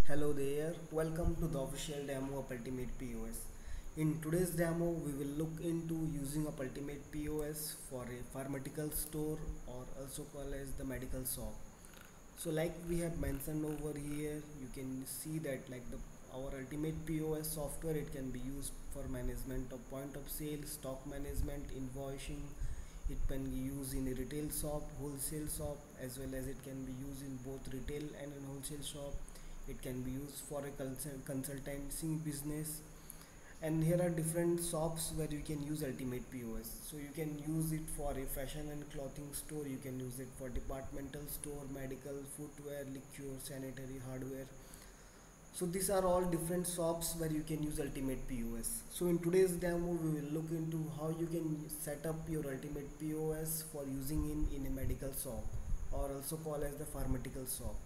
Hello there, welcome to the official demo of Ultimate POS. In today's demo, we will look into using of Ultimate POS for a pharmaceutical store or also called as the medical shop. So like we have mentioned over here, you can see that our Ultimate POS software, it can be used for management of point of sale, stock management, invoicing. It can be used in a retail shop, wholesale shop, as well as it can be used in both retail and in wholesale shop. It can be used for a consultancy business, and here are different shops where you can use Ultimate POS. So you can use it for a fashion and clothing store, you can use it for departmental store, medical, footwear, liquor, sanitary, hardware. So these are all different shops where you can use Ultimate POS. So in today's demo, we will look into how you can set up your Ultimate POS for using in a medical shop or also called as the pharmaceutical shop.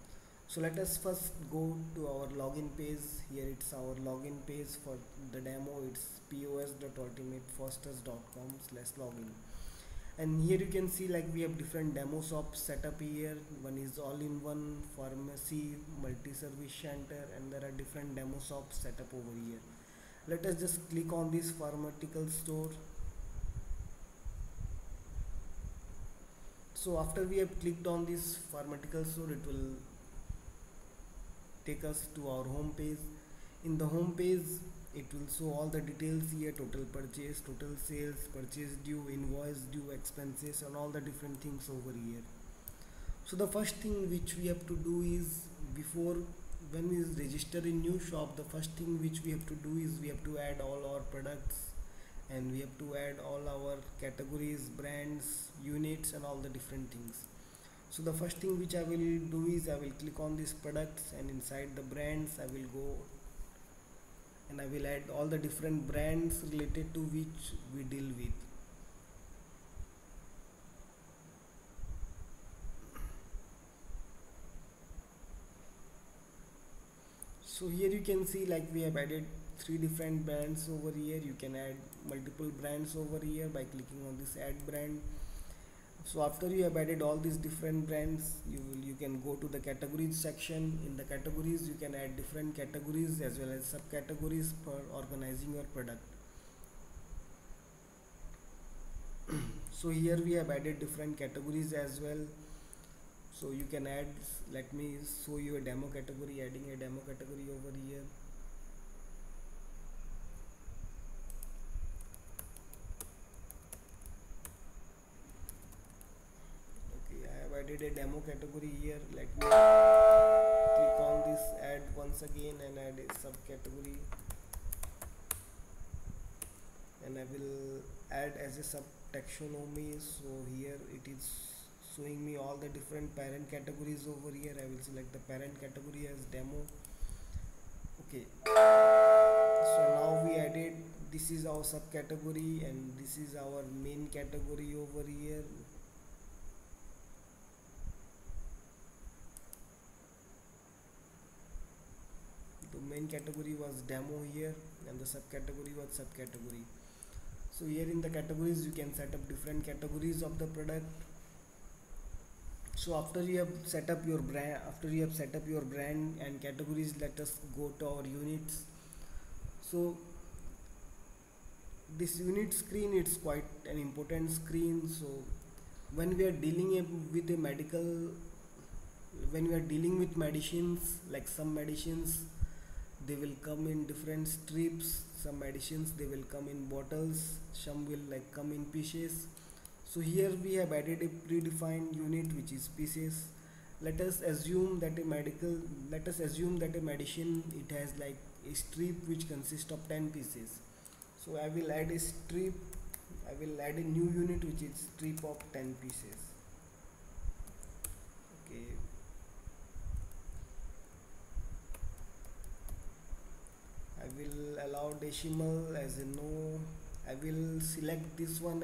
So let us first go to our login page. Here it's our login page for the demo. It's pos.ultimatefosters.com/login. And here you can see like we have different demo shops set up here. One is all-in-one pharmacy multi-service center, and there are different demo shops set up over here. Let us just click on this pharmaceutical store. So after we have clicked on this pharmaceutical store, it will take us to our home page. In the home page, it will show all the details here: total purchase, total sales, purchase due, invoice due, expenses, and all the different things over here. So the first thing which we have to do is, before when we register in new shop, the first thing which we have to do is we have to add all our products, and we have to add all our categories, brands, units, and all the different things. So the first thing which I will do is I will click on these products, and inside the brands I will go and I will add all the different brands related to which we deal with. So here you can see like we have added three different brands over here. You can add multiple brands over here by clicking on this add brand. So after you have added all these different brands, you can go to the categories section. In the categories, you can add different categories as well as subcategories for organizing your product. So here we have added different categories as well. So you can add, let me show you a demo category, adding a demo category over here. Okay, I have added a demo category here. Let me click on this add once again and add a subcategory, and I will add as a sub taxonomy. So here it is showing me all the different parent categories over here. I will select the parent category as demo. Okay, so now we added, this is our subcategory and this is our main category over here. The main category was demo here and the subcategory was subcategory. So here in the categories you can set up different categories of the product. So after you have set up your brand, and categories, let us go to our units. So this unit screen, it's quite an important screen. So when we are with a medical, when we are dealing with medicines, like some medicines they will come in different strips, some medicines they will come in bottles, some will like come in pieces. So here we have added a predefined unit which is pieces. Let us assume that a medicine, it has like a strip which consists of 10 pieces. So I will add a strip, I will add a new unit which is strip of 10 pieces. Okay, I will allow decimal as a no. I will select this one,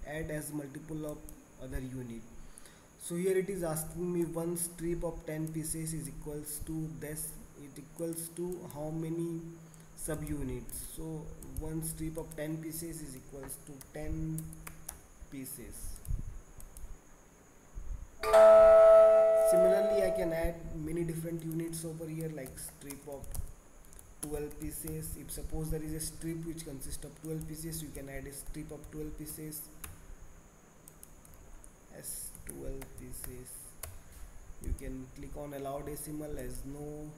add as multiple of other unit. So here it is asking me one strip of 10 pieces is equals to this, it equals to how many subunits. So one strip of 10 pieces is equals to 10 pieces. Similarly, I can add many different units over here, like strip of 12 pieces. If suppose there is a strip which consists of 12 pieces, you can add a strip of 12 pieces as 12 pieces. You can click on allow decimal as no.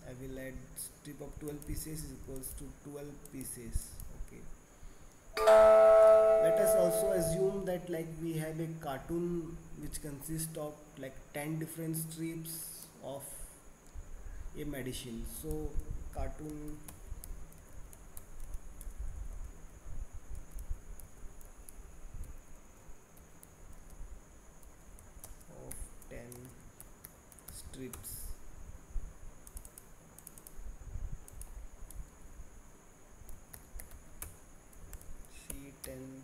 I will add strip of 12 pieces is equals to 12 pieces. Okay. Let us also assume that like we have a cartoon which consists of like 10 different strips of a medicine. So cartoon of 10 strips. See 10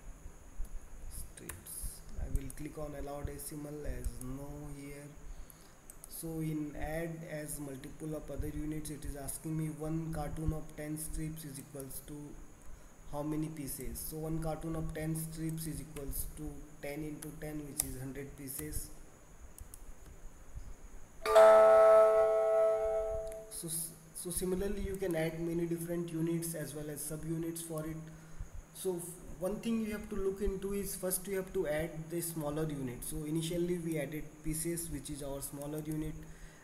strips. I will click on allow decimal as no here. So in add as multiple of other units, it is asking me one cartoon of 10 strips is equals to how many pieces. So one cartoon of 10 strips is equals to 10 into 10, which is 100 pieces. So, so similarly you can add many different units as well as subunits for it. So one thing you have to look into is first you have to add the smaller unit. So initially we added pieces, which is our smaller unit.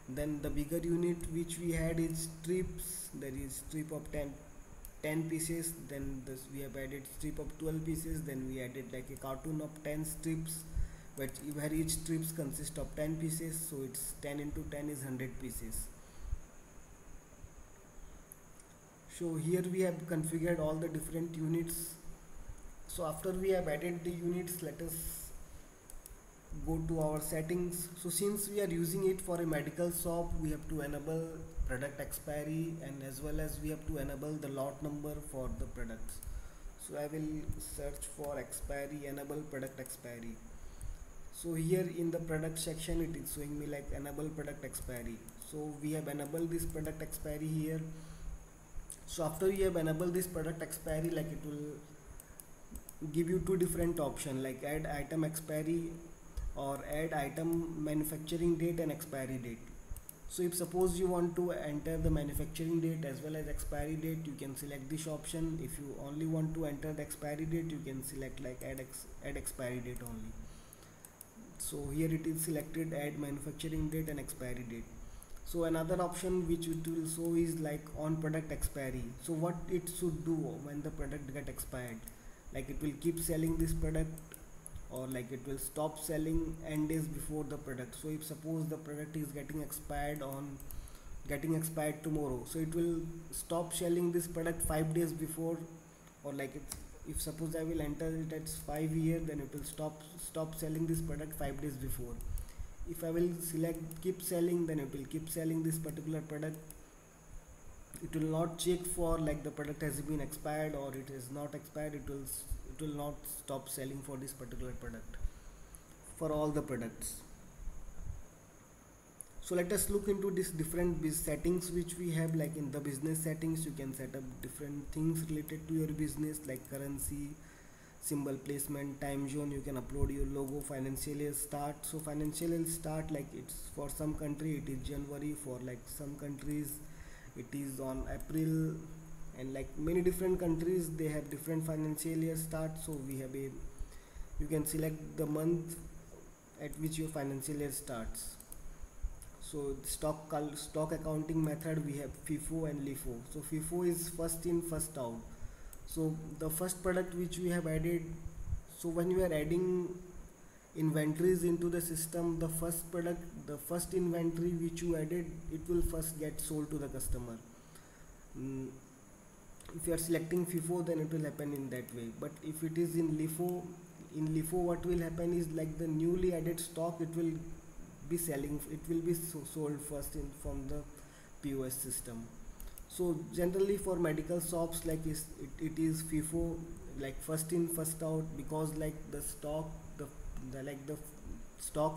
Then the bigger unit which we had is strips. There is strip of 10 pieces. Then this we have added strip of 12 pieces. Then we added like a cartoon of 10 strips, where each strips consist of 10 pieces. So it's 10 into 10 is 100 pieces. So here we have configured all the different units. So after we have added the units, let us go to our settings. So since we are using it for a medical shop, we have to enable product expiry, and as well as we have to enable the lot number for the products. So I will search for expiry, enable product expiry. So here in the product section it is showing me like enable product expiry. So we have enabled this product expiry here. So after you have enabled this product expiry, like it will give you two different options, like add item expiry or add item manufacturing date and expiry date. So if suppose you want to enter the manufacturing date as well as expiry date, you can select this option. If you only want to enter the expiry date, you can select like add expiry date only. So here it is selected add manufacturing date and expiry date. So another option which it will show is like on product expiry. So what it should do when the product get expired, like it will keep selling this product, or like it will stop selling n days before the product. So if suppose the product is getting expired tomorrow, so it will stop selling this product 5 days before, or like if suppose I will enter it at 5 years, then it will stop selling this product 5 days before. If I will select keep selling, then it will keep selling this particular product. It will not check for like the product has been expired or it is not expired. It will not stop selling for this particular product for all the products. So let us look into this different settings which we have. Like in the business settings, you can set up different things related to your business, like currency, symbol placement, time zone. You can upload your logo, financial year start. So financial year start, like it's for some country it is January, for like some countries it is on April, and like many different countries they have different financial year start. So we have you can select the month at which your financial year starts. So stock accounting method, we have FIFO and LIFO. So FIFO is first in first out. So the first product which we have added, so when you are adding inventories into the system, the first inventory which you added, it will first get sold to the customer. If you are selecting FIFO, then it will happen in that way. But if it is in LIFO what will happen is like the newly added stock, it will be sold first from the POS system. So generally for medical shops, like it is FIFO, like first in first out, because like the stock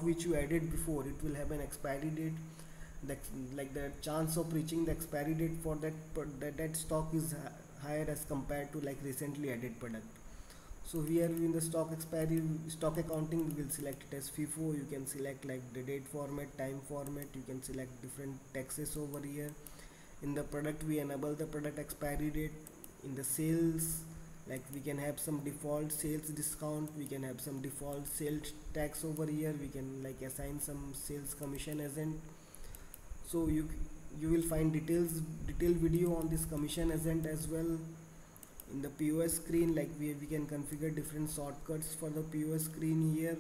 which you added before, it will have an expiry date. Like the chance of reaching the expiry date for that stock is higher as compared to like recently added product. So here in the stock expiry, stock accounting, we will select it as FIFO. You can select like the date format, time format. You can select different taxes over here. In the product, we enable the product expiry date. In the sales, like we can have some default sales discount, we can have some default sales tax over here, we can like assign some sales commission agent. So you will find detailed video on this commission agent as well. In the POS screen, like we can configure different shortcuts for the POS screen here.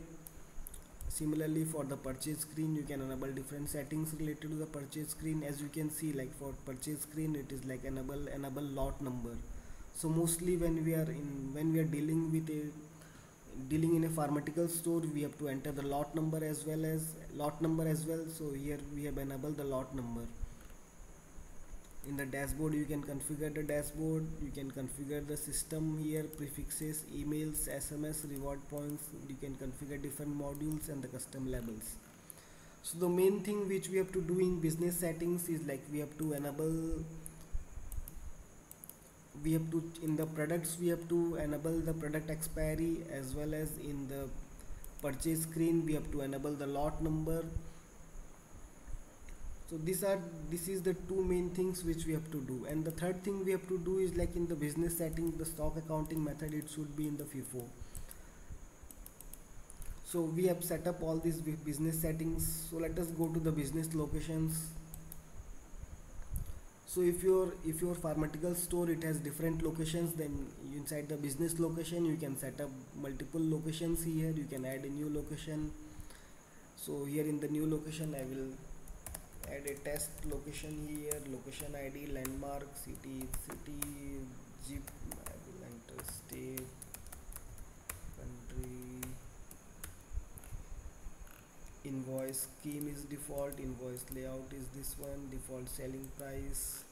Similarly, for the purchase screen, you can enable different settings related to the purchase screen. As you can see, like for purchase screen, it is like enable lot number. So mostly when we are dealing in a pharmaceutical store, we have to enter the lot number as well. So here we have enabled the lot number. In the dashboard, you can configure the dashboard, you can configure the system here, prefixes, emails, SMS, reward points. You can configure different modules and the custom labels. So the main thing which we have to do in business settings is like we have to in the products, we have to enable the product expiry, as well as in the purchase screen we have to enable the lot number. So this is the two main things which we have to do. And the third thing we have to do is like in the business setting, the stock accounting method, it should be in the FIFO. So we have set up all these business settings. So let us go to the business locations. So if your pharmaceutical store, it has different locations, then inside the business location you can set up multiple locations here. You can add a new location. So here in the new location, I will add a test location here. Location ID, landmark, city, zip. I will enter state, country. Invoice scheme is default. Invoice layout is this one. Default selling price.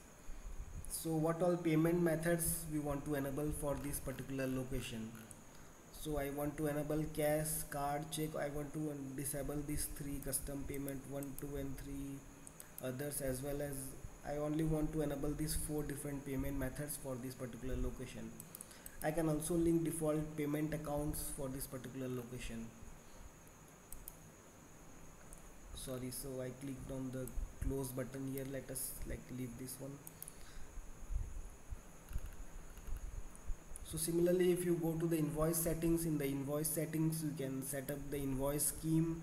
So what all payment methods we want to enable for this particular location? So I want to enable cash, card, check. I want to disable these three custom payment 1, 2 and 3 others, as well as I only want to enable these 4 different payment methods for this particular location. I can also link default payment accounts for this particular location. Sorry, so I clicked on the close button here. Let us like leave this one. So similarly, if you go to the invoice settings, in the invoice settings you can set up the invoice scheme.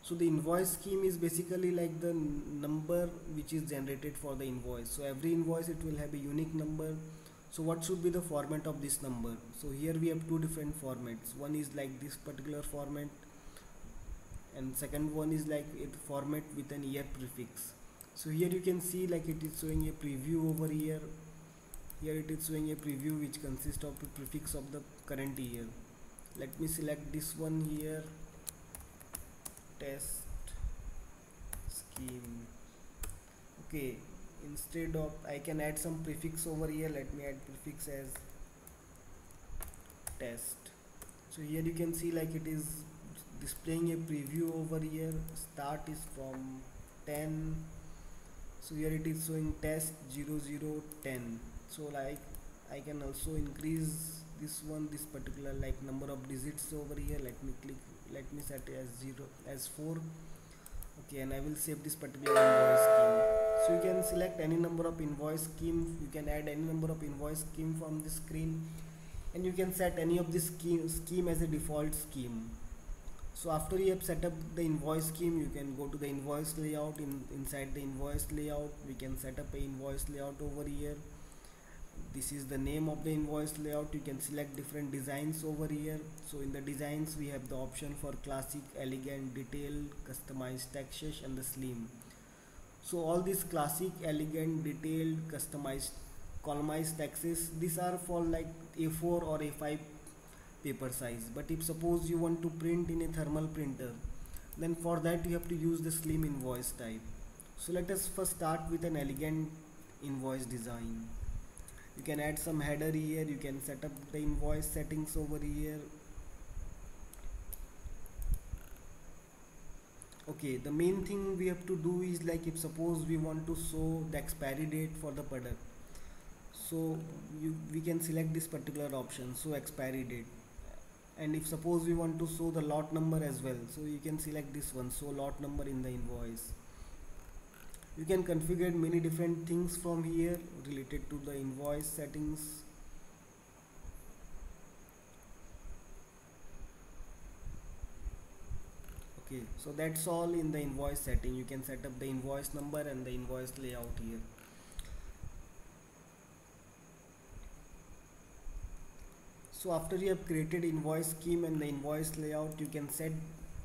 So the invoice scheme is basically like the number which is generated for the invoice. So every invoice, it will have a unique number. So what should be the format of this number? So here we have two different formats. One is like this particular format, and second one is like it format with an year prefix. So here you can see like it is showing a preview over here. Here it is showing a preview which consists of the prefix of the current year. Let me select this one here, test scheme. Okay, instead of, I can add some prefix over here. Let me add prefix as test. So here you can see like it is displaying a preview over here. Start is from 10. So here it is showing test 0010. So like I can also increase this one, this particular like number of digits over here. Let me set it as 4. Okay, and I will save this particular invoice scheme. So you can select any number of invoice scheme, you can add any number of invoice scheme from the screen, and you can set any of this scheme as a default scheme. So after you have set up the invoice scheme, you can go to the invoice layout. Inside the invoice layout, we can set up a invoice layout over here. This is the name of the invoice layout. You can select different designs over here. So in the designs, we have the option for classic, elegant, detailed, customized, textures, and the slim. So all these classic, elegant, detailed, customized, columnized texts, these are for like A4 or A5 paper size. But if suppose you want to print in a thermal printer, then for that you have to use the slim invoice type. So let us first start with an elegant invoice design. You can add some header here, you can set up the invoice settings over here. Okay, the main thing we have to do is like if suppose we want to show the expiry date for the product, so we can select this particular option, show expiry date. And if suppose we want to show the lot number as well, so you can select this one, show lot number in the invoice. You can configure many different things from here related to the invoice settings. Okay, so that's all in the invoice setting. You can set up the invoice number and the invoice layout here. So after you have created invoice scheme and the invoice layout, you can set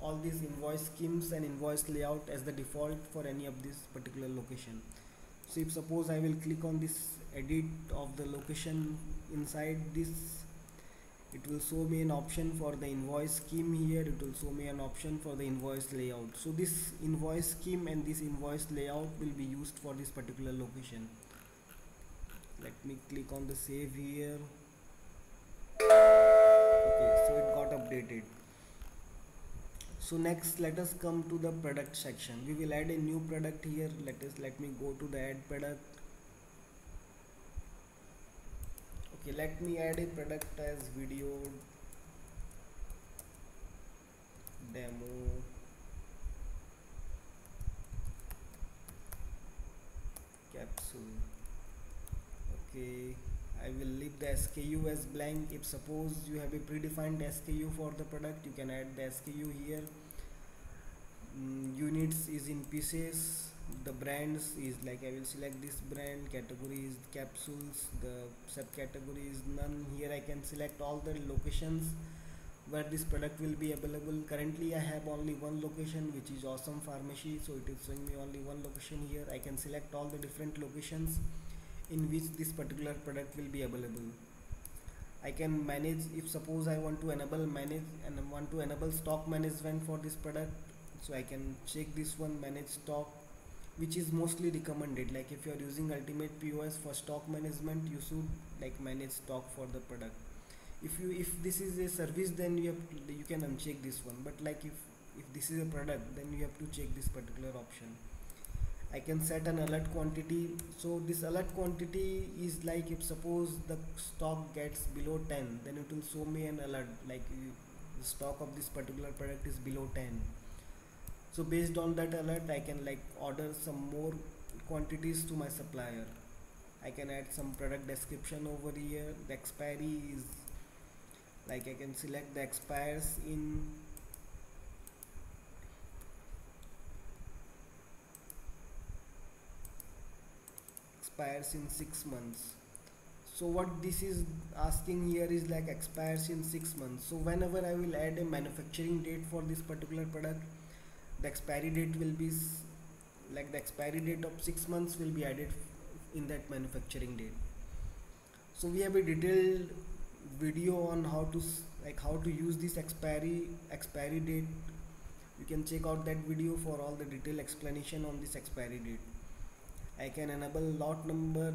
all these invoice schemes and invoice layout as the default for any of this particular location. So if suppose I will click on this edit of the location, inside this it will show me an option for the invoice scheme. Here it will show me an option for the invoice layout. So this invoice scheme and this invoice layout will be used for this particular location. Let me click on the save here. Okay, so it got updated. So next let us come to the product section. We will add a new product here. Let me go to the add product. Okay, let me add a product as video demo capsule. Okay, I will leave the SKU as blank. If suppose you have a predefined SKU for the product, you can add the SKU here. Units is in pieces. The brands is like, I will select this brand. Category is capsules. The subcategory is none. Here I can select all the locations where this product will be available. Currently I have only one location, which is Awesome Pharmacy, so it is showing me only one location here. I can select all the different locations in which this particular product will be available. I can manage, if suppose I want to enable stock management for this product, so I can check this one, manage stock, which is mostly recommended. Like if you are using Ultimate POS for stock management, you should like manage stock for the product. If this is a service, then you can uncheck this one, but like if this is a product, then you have to check this particular option. I can set an alert quantity. So this alert quantity is like, if suppose the stock gets below 10, then it will show me an alert like the stock of this particular product is below 10. So based on that alert, I can like order some more quantities to my supplier. I can add some product description over here. The expiry is like, I can select the expires in expires in 6 months. So what this is asking here is like expires in 6 months. So whenever I will add a manufacturing date for this particular product, the expiry date will be like the expiry date of 6 months will be added in that manufacturing date. So we have a detailed video on how to use this expiry date. You can check out that video for all the detailed explanation on this expiry date. I can enable lot number,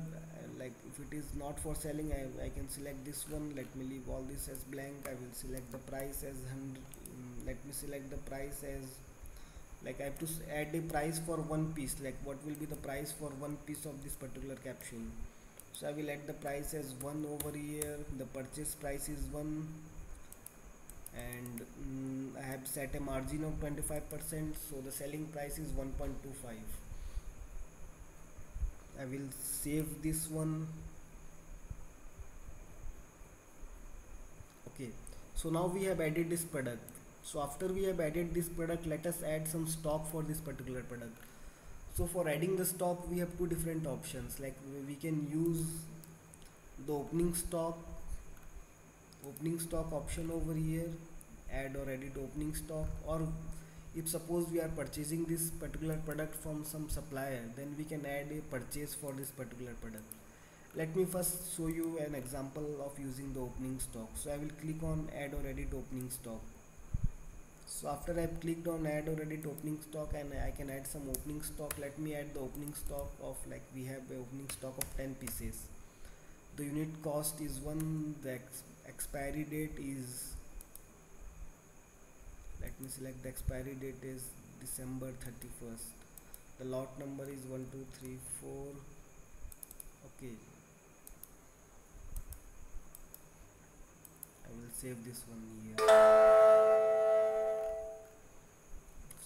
like if it is not for selling, I can select this one. Let me leave all this as blank. I will select the price as 100. Let me select the price as, like I have to add a price for one piece, like what will be the price for one piece of this particular capsule. So I will add the price as 1 over here. The purchase price is 1, and I have set a margin of 25%, so the selling price is 1.25. I will save this one. Okay, so now we have added this product. So after we have added this product, let us add some stock for this particular product. So for adding the stock, we have two different options. Like we can use the opening stock option over here, add or edit opening stock, or if suppose we are purchasing this particular product from some supplier, then we can add a purchase for this particular product. Let me first show you an example of using the opening stock. So I will click on add or edit opening stock. So after I have clicked on add or edit opening stock, and I can add some opening stock. Let me add the opening stock of, like we have a opening stock of 10 pieces. The unit cost is 1. The expiry date is, let me select the expiry date is December 31st. The lot number is 1 2 3 4. Okay, I will save this one here.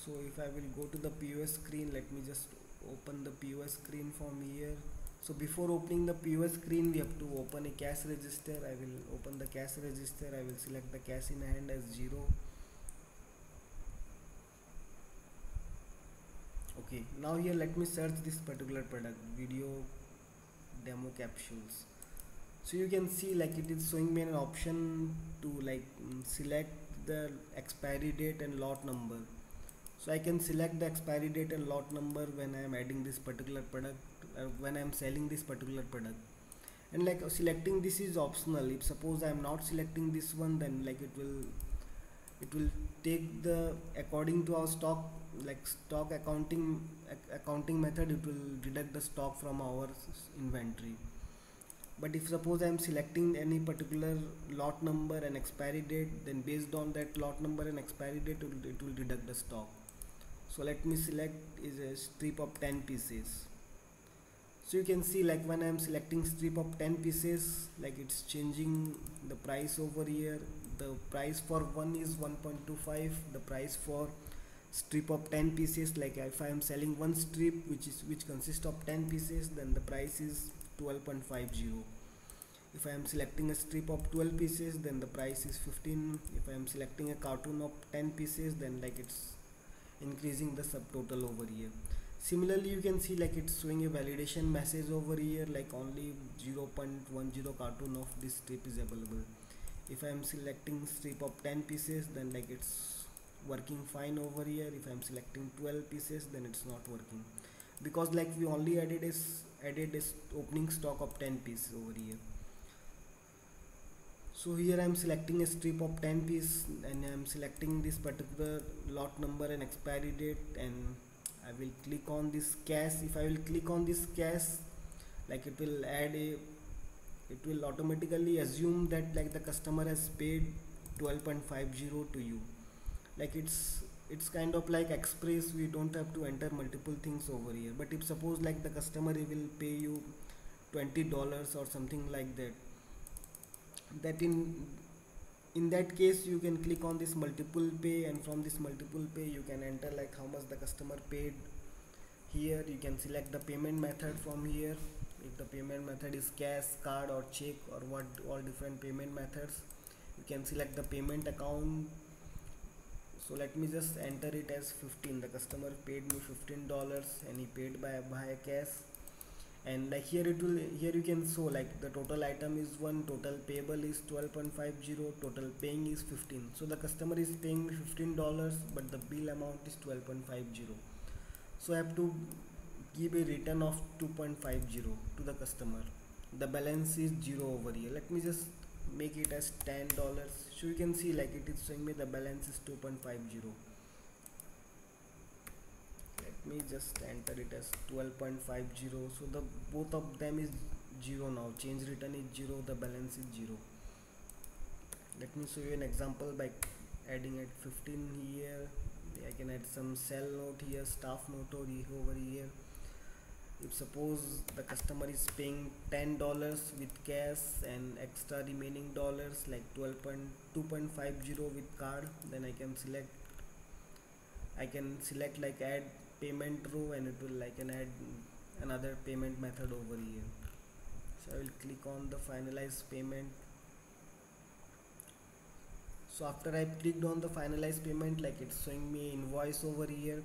So if I will go to the POS screen, let me just open the POS screen from here. So before opening the POS screen, we have to open a cash register. I will open the cash register. I will select the cash in hand as 0. Okay, now here let me search this particular product, video demo capsules. So you can see like it is showing me an option to like select the expiry date and lot number. So I can select the expiry date and lot number when I am adding this particular product, when I am selling this particular product. And like selecting this is optional. If suppose I am not selecting this one, then like it will take the according to our stock, like stock accounting method, it will deduct the stock from our inventory. But if suppose I am selecting any particular lot number and expiry date, then based on that lot number and expiry date, it will deduct the stock. So let me select is a strip of 10 pieces. So you can see like when I am selecting strip of 10 pieces, like it's changing the price over here. The price for one is 1.25. The price for strip of 10 pieces, like if I am selling one strip which consists of 10 pieces, then the price is 12.50. If I am selecting a strip of 12 pieces, then the price is 15. If I am selecting a cartoon of 10 pieces, then like it's increasing the subtotal over here. Similarly, you can see like it's showing a validation message over here, like only 0.10 cartoon of this strip is available. If I am selecting strip of 10 pieces, then like it's working fine over here. If I am selecting 12 pieces, then it's not working, because like we only added this opening stock of 10 pieces over here. So here I am selecting a strip of 10 piece, and I am selecting this particular lot number and expiry date, and I will click on this cash. If I will click on this cash, like it will automatically assume that like the customer has paid 12.50 to you. Like it's kind of like express, we don't have to enter multiple things over here. But if suppose like the customer will pay you $20 or something like that, in that case you can click on this multiple pay, and from this multiple pay you can enter like how much the customer paid. Here you can select the payment method from here. If the payment method is cash, card or check, or what, all different payment methods, you can select the payment account. So let me just enter it as 15. The customer paid me $15 and he paid by cash. And like here you can show like the total item is 1, total payable is 12.50, total paying is 15. So the customer is paying me $15, but the bill amount is 12.50. So I have to give a return of 2.50 to the customer. The balance is 0 over here. Let me just make it as $10. So you can see like it is showing me the balance is 2.50. Let me just enter it as 12.50. So the both of them is 0 now. Change return is 0, the balance is 0. Let me show you an example by adding at 15 here. I can add some sell note here, staff note over here. If suppose the customer is paying $10 with cash and extra remaining dollars like 2.50 with card, then I can select like add payment row, and it will like add another payment method over here. So I will click on the finalize payment. So after I clicked on the finalize payment, like it's showing me invoice over here.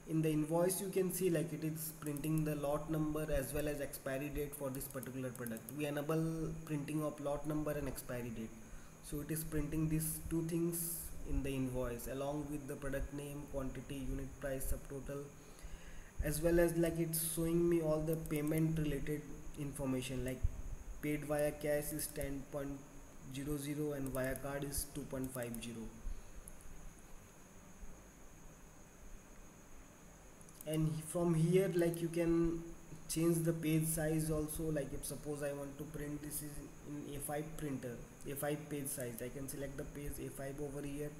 In the invoice you can see like it is printing the lot number as well as expiry date for this particular product. We enable printing of lot number and expiry date, so it is printing these two things in the invoice along with the product name, quantity, unit price, subtotal, as well as like it's showing me all the payment related information, like paid via cash is 10.00 and via card is 2.50. And from here like you can change the page size also. Like if suppose I want to print this is in A5 printer, A5 page size, I can select the page A5 over here.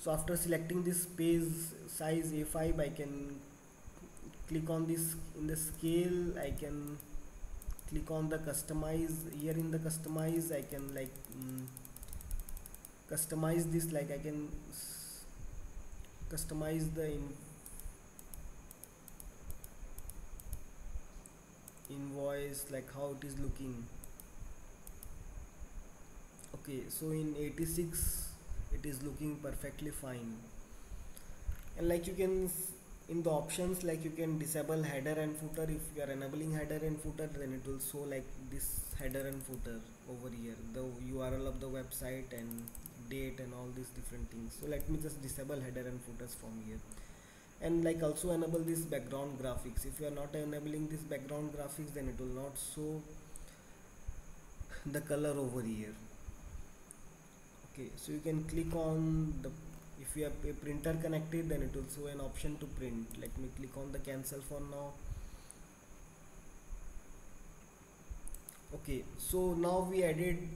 So after selecting this page size A5, I can click on this in the scale. I can click on the customize. Here in the customize I can like customize this, like I can customize the invoice, like how it is looking. Okay, so in 86 it is looking perfectly fine. And like you can in the options, like you can disable header and footer. If you are enabling header and footer, then it will show like this header and footer over here, the URL of the website and date and all these different things. So let me just disable header and footers from here. And like also enable this background graphics. If you are not enabling this background graphics, then it will not show the color over here. Okay, so you can click on the, if you have a printer connected, then it will show an option to print. Let me click on the cancel for now. Okay, so now we added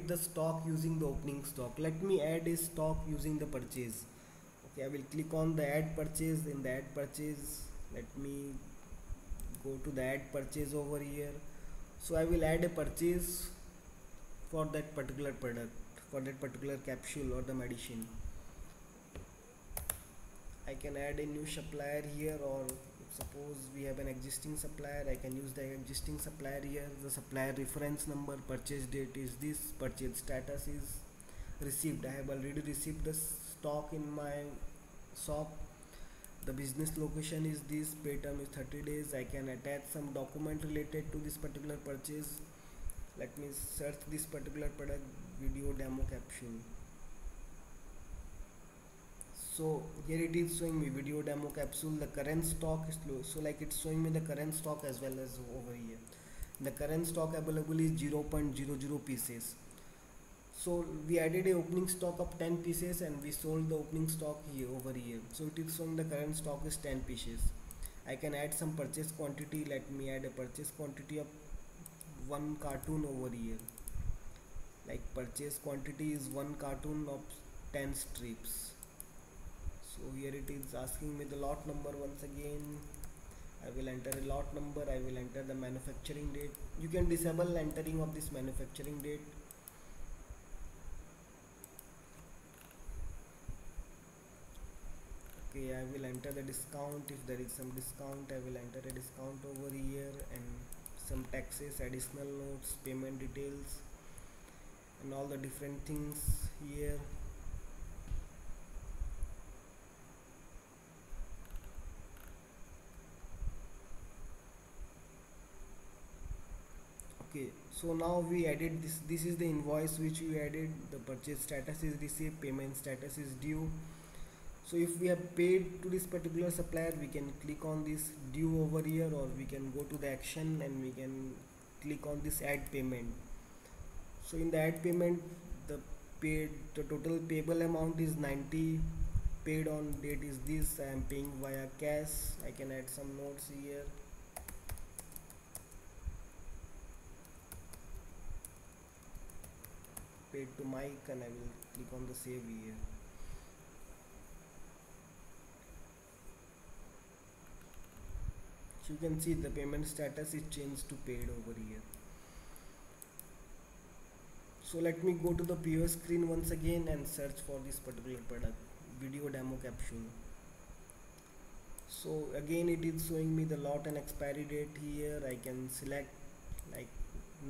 the stock using the opening stock. Let me add a stock using the purchase. Okay, I will click on the add purchase. In the add purchase, let me go to the add purchase over here. So I will add a purchase for that particular product, for that particular capsule or the medicine. I can add a new supplier here, or suppose we have an existing supplier, I can use the existing supplier here. The supplier reference number, purchase date is this, purchase status is received. I have already received the stock in my shop. The business location is this, pay term is 30 days. I can attach some document related to this particular purchase. Let me search this particular product, video demo capsule. So here it is showing me video demo capsule. The current stock is low, so like it's showing me the current stock as well as over here. The current stock available is 0.00 pieces. So we added a opening stock of 10 pieces and we sold the opening stock here over here. So it is showing the current stock is 10 pieces. I can add some purchase quantity. Let me add a purchase quantity of 1 cartoon over here. Like purchase quantity is 1 cartoon of 10 strips. So here it is asking me the lot number once again. I will enter a lot number. I will enter the manufacturing date. You can disable entering of this manufacturing date. Okay, I will enter the discount. If there is some discount, I will enter a discount over here, and some taxes, additional notes, payment details, and all the different things here. Okay, so now we added this is the invoice which we added. The purchase status is received, payment status is due. So if we have paid to this particular supplier, we can click on this due over here, or we can go to the action and we can click on this add payment. So in the add payment, the total payable amount is 90. Paid on date is this. I am paying via cash. I can add some notes here. Paid to Mike, and I will click on the save here. So you can see the payment status is changed to paid over here. So let me go to the POS screen once again and search for this particular product, video demo capsule. So again it is showing me the lot and expiry date here. I can select, like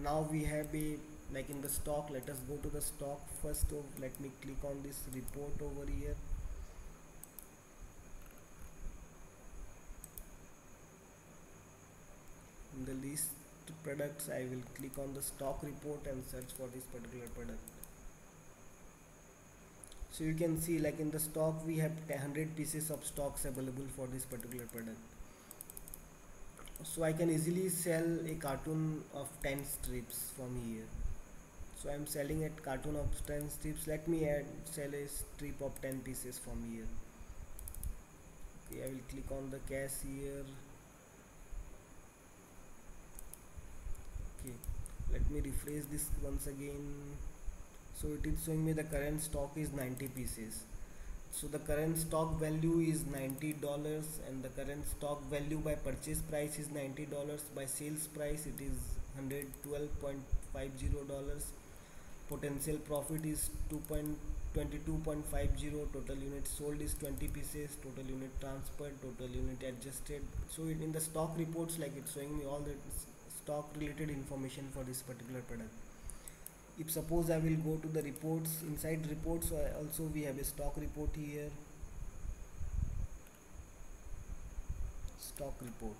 now we have a, like in the stock, let us go to the stock first. Let me click on this report over here. In the list products, I will click on the stock report and search for this particular product. So you can see, like in the stock we have 100 pieces of stocks available for this particular product. So I can easily sell a cartoon of 10 strips from here. So I am selling a cartoon of 10 strips. Let me sell a strip of 10 pieces from here. Okay, I will click on the cash here. Okay, let me refresh this once again. So it is showing me the current stock is 90 pieces. So the current stock value is $90, and the current stock value by purchase price is $90. By sales price it is $112.50. Potential profit is 2.22.50. Total units sold is 20 pieces. Total unit transferred, total unit adjusted. So in the stock reports, like it's showing me all the stock related information for this particular product. If suppose I will go to the reports, inside reports also we have a stock report here, stock report.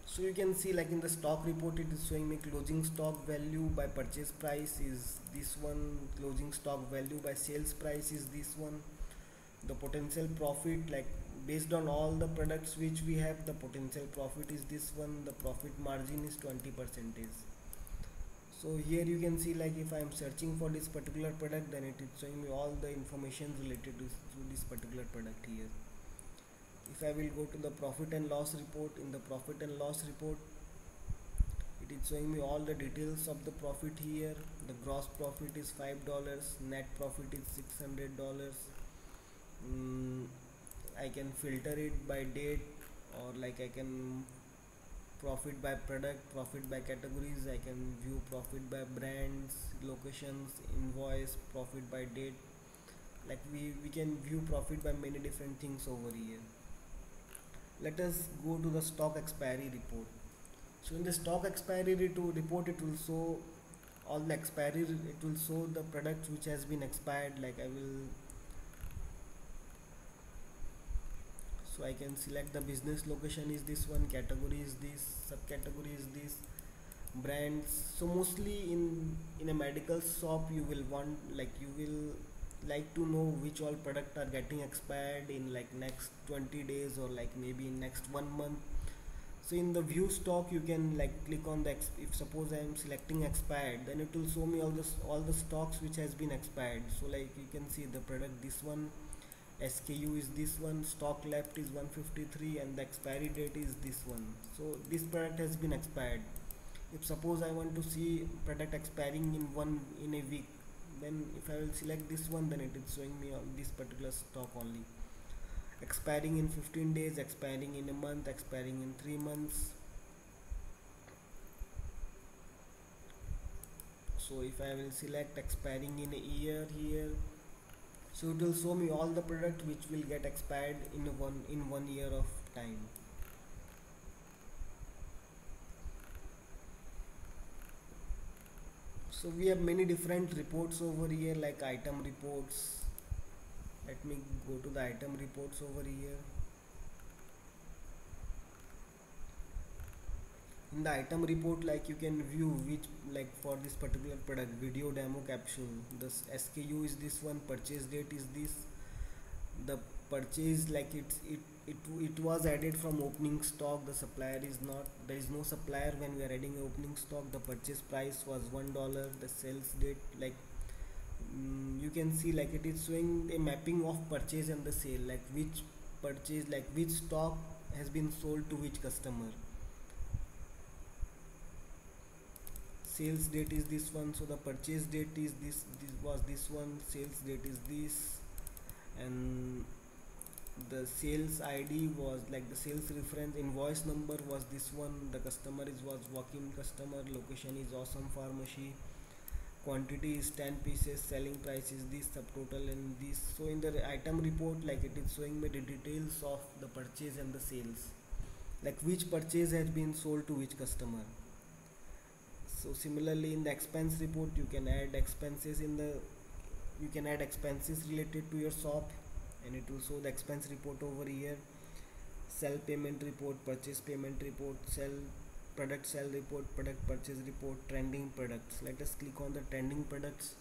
So you can see, like in the stock report, it is showing me closing stock value by purchase price is this one, closing stock value by sales price is this one. The potential profit, like based on all the products which we have, the potential profit is this one, the profit margin is 20%. So here you can see, like if I am searching for this particular product, then it is showing me all the information related to this particular product here. If I will go to the profit and loss report, in the profit and loss report, it is showing me all the details of the profit here. The gross profit is $5, net profit is $600. I can filter it by date, or like I can profit by product, profit by categories. I can view profit by brands, locations, invoice, profit by date. Like we can view profit by many different things over here. Let us go to the stock expiry report. So in the stock expiry report, it will show all the expiry, it will show the product which has been expired. Like I will, so I can select the business location is this one, category is this, subcategory is this, brands. So mostly in a medical shop, you will want, like you will like to know which all product are getting expired in like next 20 days, or like maybe in next 1 month. So in the view stock, you can like click on the if suppose I am selecting expired, then it will show me all the stocks which has been expired. So like you can see the product, this one, SKU is this one, stock left is 153, and the expiry date is this one. So this product has been expired. If suppose I want to see product expiring in a week, then if I will select this one, then it is showing me on this particular stock only. Expiring in 15 days, expiring in a month, expiring in 3 months. So if I will select expiring in a year here, so it will show me all the product which will get expired in 1 year of time. So we have many different reports over here, like item reports. Let me go to the item reports over here. In the item report, like you can view which, like for this particular product, video demo capsule, this SKU is this one, purchase date is this, the purchase, like it was added from opening stock, the supplier is not, there is no supplier when we are adding opening stock. The purchase price was $1, the sales date, like you can see, like it is showing a mapping of purchase and the sale, like which purchase, like which stock has been sold to which customer. Sales date is this one, so the purchase date is this was this one, sales date is this, and the sales ID was like the sales reference, invoice number was this one, the customer was walk-in customer, location is Awesome Pharmacy, quantity is 10 pieces, selling price is this, subtotal and this. So in the item report, like it is showing me the details of the purchase and the sales, like which purchase has been sold to which customer. So similarly in the expense report, you can add expenses you can add expenses related to your shop, and it will show the expense report over here. Sell payment report, purchase payment report, product sell report, product purchase report, trending products. Let us click on the trending products.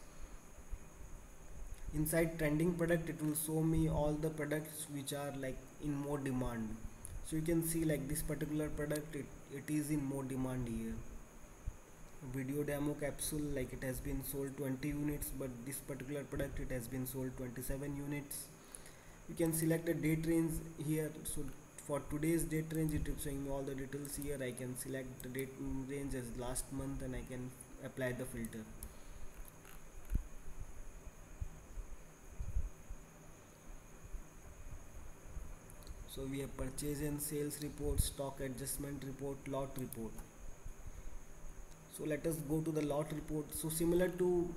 Inside trending product, it will show me all the products which are like in more demand. So you can see, like this particular product, it is in more demand here. Video demo capsule, like it has been sold 20 units, but this particular product, it has been sold 27 units. You can select a date range here. So for today's date range, it is showing all the details here. I can select the date range as last month, and I can apply the filter. So we have purchase and sales report, stock adjustment report, lot report. So let us go to the lot report. So similar to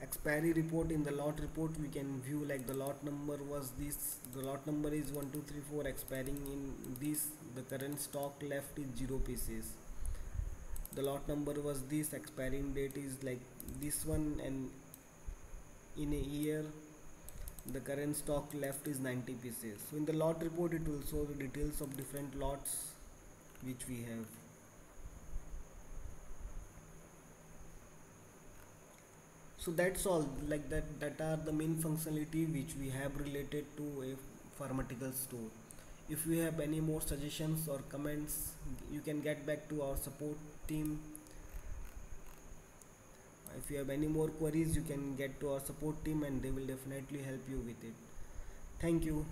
expiry report, in the lot report we can view like the lot number was this, the lot number is 1234, expiring in this, the current stock left is 0 pieces. The lot number was this, expiring date is like this one, and in a year the current stock left is 90 pieces. So in the lot report it will show the details of different lots which we have. So that's all, like that are the main functionality which we have related to a pharmaceutical store. If you have any more suggestions or comments, you can get back to our support team. If you have any more queries, you can get to our support team and they will definitely help you with it. Thank you.